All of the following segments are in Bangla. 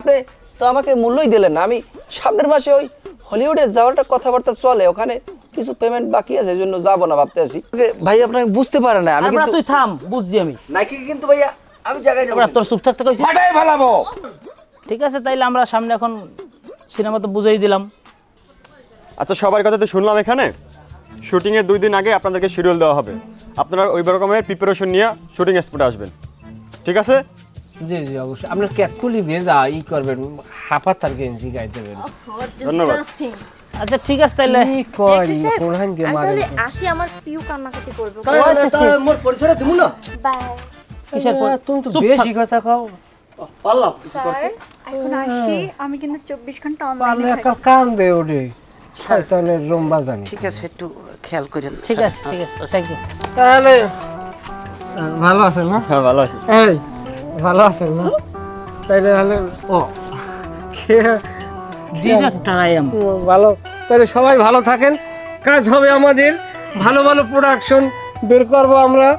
আপনি তো আমাকে মূল্যই দিলেন না। আমি সামনের মাসে ওই হলিউডে যাওয়ারটা কথাবার্তা চলে, ওখানে কিছু পেমেন্ট বাকি আছে, এই জন্য যাবো না ভাবতে আছি। ভাই আপনাকে বুঝতে পারে না, আমি কিন্তু তুই থাম, বুঝছি আমি। নাকি কিন্তু ভাইয়া আমি জায়গায় যাবো। তোর চুপ থাকতে কইছি। ফাটাই ফেলাবো। ঠিক আছে, তাইলে আমরা সামনে এখন সিনেমা তো বুঝাই দিলাম। আচ্ছা, সবার কথা তো শুনলাম। এখানে শুটিংয়ের 2 দিন আগে আপনাদেরকে শিডিউল দেওয়া হবে। আপনারা ওই রকমের প্রিপারেশন নিয়ে শুটিং স্পটে আসবেন, ঠিক আছে? জি জি অবশ্যই। আপনার ক্যাকুলি ভেজা ই করবেন, হাফাতার গেঞ্জি গাই দেবেন। ধন্যবাদ। আচ্ছা ঠিক আছে, তাইলে কি কয় কোনহান গে মারে। তাহলে আসি, আমার পিউ কান্নাকাটি করবে। মোর পরিচয় দিমু না। বাই কিসের পর? তুমি তো বেশি কথা কও। পারলাম স্যার এখন আসি, আমি কিন্তু 24 ঘন্টা পারলে অনলাইনে একটা কান দে ওরে, শয়তানের রম্বা জানি। ঠিক আছে, একটু খেয়াল করেন। ঠিক আছে, ঠিক আছে, থ্যাংক ইউ। তাহলে ভালো আছেন না? হ্যাঁ, ভালো আছি। এই ভালো আছেন না? তাইলে তাহলে ও ডিরেক্টর আই এম। ভালো। তাহলে সবাই ভালো থাকেন, কাজ হবে আমাদের, ভালো ভালো প্রোডাকশন বের করবো আমরা।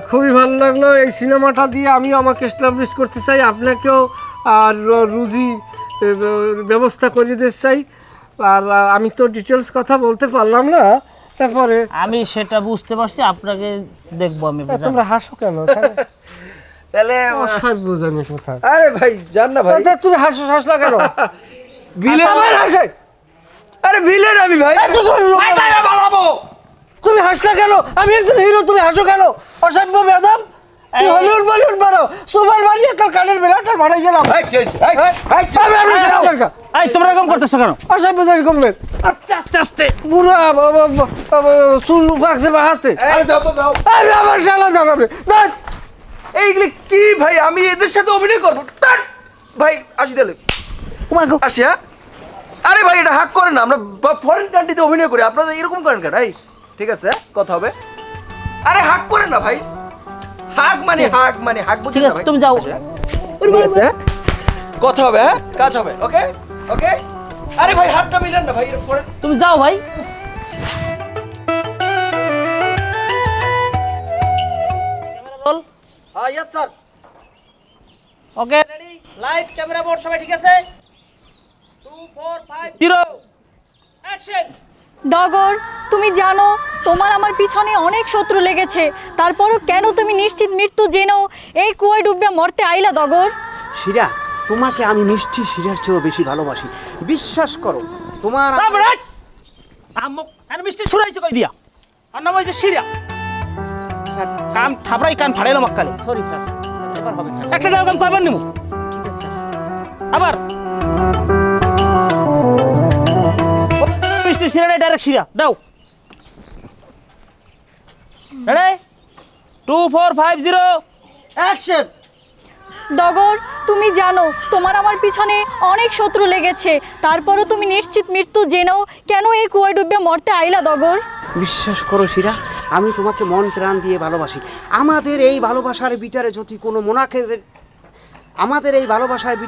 খুবই ভালো লাগলো এই সিনেমাটা দিয়ে। আমিও আমাকে এস্টাবলিশ করতে চাই, আপনাকেও আর রুজি ব্যবস্থা করে দিতে চাই। আর আমি তো ডিটেলস কথা বলতে পারলাম না, তারপরে আমি সেটা বুঝতে পারছি, আপনাকে দেখবো আমি। তোমরা হাসো কেন? তাহলে অসহায় বুঝানি কোথায়। আরে ভাই জান না ভাই, তুমি হাসলা কেন? ভিলেন হাসে। আরে ভিলেন আমি ভাই। ফাটাই ফেলাবো। তুমি হাসলা কেন? আমি একজন হিরো, তুমি হাসো কেন? অসভ্য বেদম। তুই হলিউড বলিউড মারো, সুপার মারিয়ে কাল কানের বেলাটা বাড়াই গেলাম। এই কি হইছে? এই তোমরা এরকম করতেছো কেন? অসভ্য জানি করবেন। আস্তে আস্তে আস্তে। বুড়া চুল পাকছে বা হাতে। এই দাও দাও। আমি আমার খেলা দেখাবে। এইগুলি কি ভাই, আমি এদের সাথে অভিনয় করবো? তার ভাই আসি তাহলে। আসি হ্যাঁ। আরে ভাই এটা হাক করেন না, আমরা ফরেন কান্ট্রিতে অভিনয় করি, আপনারা এরকম করেন কেন? এই ঠিক আছে কথা হবে। আরে হাক করেন না ভাই, হাক মানে হাক বুঝছেন ঠিক না আছে, ভাই? তুমি যাও। ঠিক আছে, হ্যাঁ? কথা হবে, হ্যাঁ কাজ হবে। ওকে ওকে। আরে ভাই হাতটা মিলান না ভাই, এর ফরেন। তুমি যাও ভাই। রোল। হ্যাঁ yes sir. Okay ready, live camera board সবাই ঠিক আছে? 2 4 5 0 অ্যাকশন। ডগর, তুমি জানো তোমার আমার পিছনে অনেক শত্রু লেগেছে, তারপরও কেন তুমি নিশ্চিত মৃত্যু জেনেও এই কুয়ায় ডুবে মরতে আইলা ডগর? শিরা, তোমাকে আমি মিষ্টি শিরার চেয়েও বেশি ভালোবাসি, বিশ্বাস করো। তোমার আমুক আর মিষ্টি শুরাইছে কই দিয়া? আর নাম হইছে শিরা। কান থাবড়াই কান ফাড়াইলাম মক্কালে। সরি স্যার, এবার হবে স্যার। একটা ডাল কাম কয়বার নিমু? ঠিক আছে স্যার। আবার মিষ্টি শিরা নাই, ডাইরেক্ট শিরা দাও। Ready 2 4 5 0 action. ডগর, তুমি জানো তোমার আমার পিছনে অনেক শত্রু লেগেছে, তারপরও তুমি নিশ্চিত মৃত্যু জেনেও কেন এই কুয়ায় ডুবে মরতে আইলা ডগর? বিশ্বাস করো শিরা, আমি তোমাকে মন প্রাণ দিয়ে ভালোবাসি। আমাদের এই ভালোবাসার ভিতরে যদি কোনো আমাদের এই ভালোবাসার